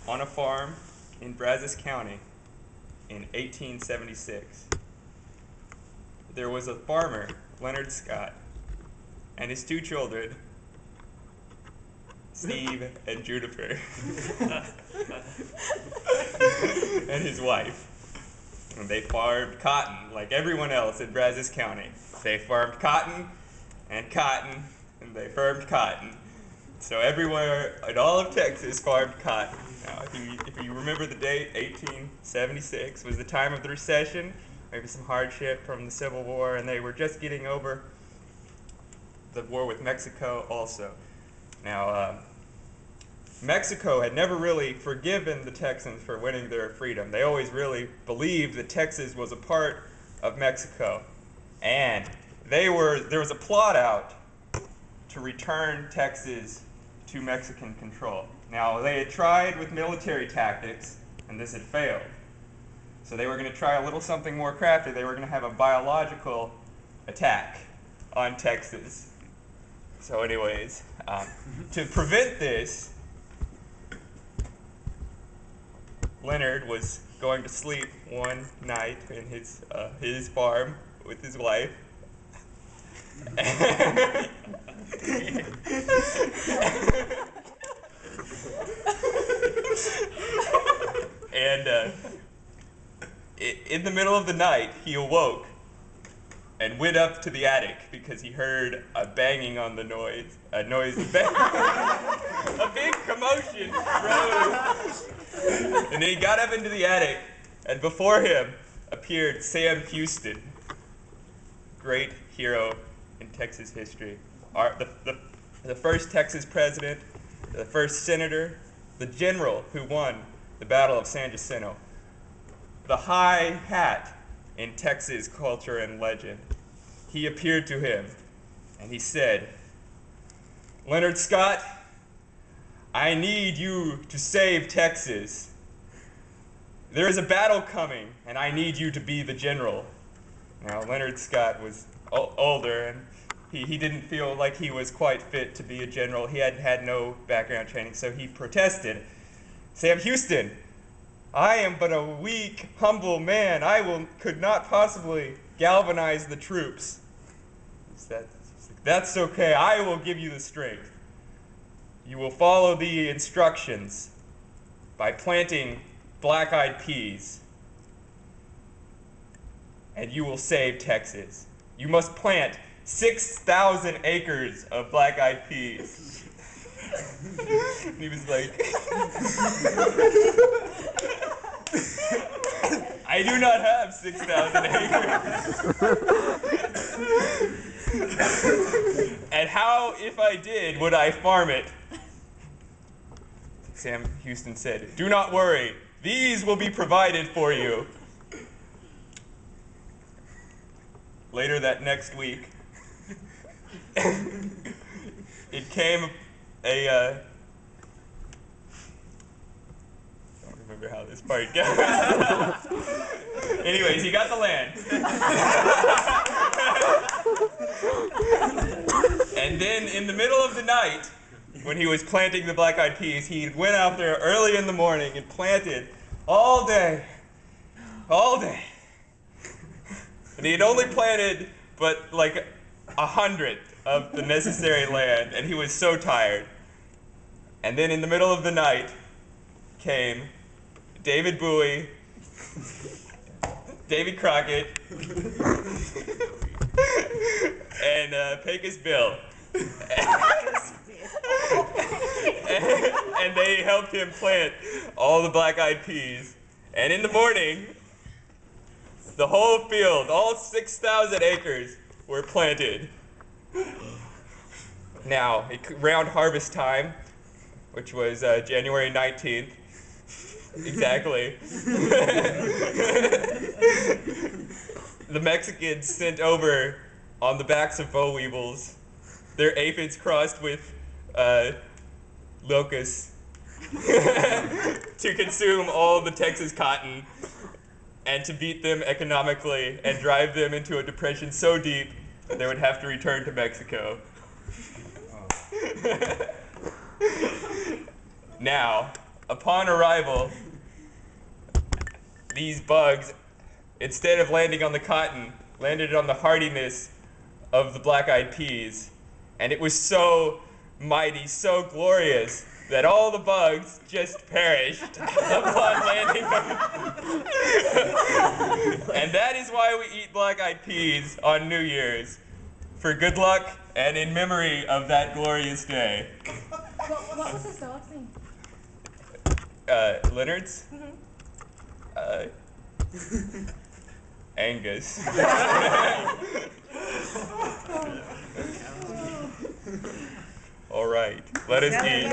on a farm in Brazos County in 1876. There was a farmer, Leonard Scott, and his two children, Steve and Juniper, and his wife. And they farmed cotton like everyone else in Brazos County. They farmed cotton, and they farmed cotton. So everywhere in all of Texas farmed cotton. Now, if you remember the date, 1876 was the time of the recession, maybe some hardship from the Civil War, and they were just getting over the war with Mexico also. Now, Mexico had never really forgiven the Texans for winning their freedom. They always really believed that Texas was a part of Mexico. And there was a plot out to return Texas to Mexican control. Now, they had tried with military tactics, and this had failed. So they were going to try a little something more crafty. They were going to have a biological attack on Texas. So anyways, to prevent this, Leonard was going to sleep one night in his farm with his wife. And in the middle of the night, he awoke and went up to the attic because he heard a banging on the noise. A big commotion rose. And then he got up into the attic, and before him appeared Sam Houston, great hero in Texas history. The first Texas president, the first senator, the general who won the Battle of San Jacinto, the high hat in Texas culture and legend. He appeared to him, and he said, "Leonard Scott, I need you to save Texas. There is a battle coming, and I need you to be the general." Now, Leonard Scott was older, and he didn't feel like he was quite fit to be a general. He had no background training, so he protested. "Sam Houston, I am but a weak, humble man. Could not possibly galvanize the troops." "That's okay. I will give you the strength. You will follow the instructions by planting black-eyed peas, and you will save Texas. You must plant 6,000 acres of black-eyed peas." And he was like, "I do not have 6,000 acres. And how, if I did, would I farm it?" Sam Houston said, "Do not worry. These will be provided for you." Later that next week, it came I don't remember how this part goes. Anyways, he got the land. And then in the middle of the night, when he was planting the black-eyed peas, he went out there early in the morning and planted all day. And he had only planted but like 100 of the necessary land, and he was so tired. And then in the middle of the night came David Bowie, Davy Crockett, and Pecos Bill. And they helped him plant all the black-eyed peas. And in the morning, the whole field, all 6,000 acres, were planted. Now, around harvest time, which was January 19th, exactly, the Mexicans sent over on the backs of boll weevils their aphids crossed with locusts to consume all the Texas cotton and to beat them economically and drive them into a depression so deep they would have to return to Mexico. Now, Upon arrival, these bugs, instead of landing on the cotton, landed on the hardiness of the black-eyed peas. And it was so mighty, so glorious, that all the bugs just perished upon landing on. And that is why we eat black-eyed peas on New Year's, for good luck and in memory of that glorious day. What was his dog's name? Leonard's? Angus. All right, let us eat.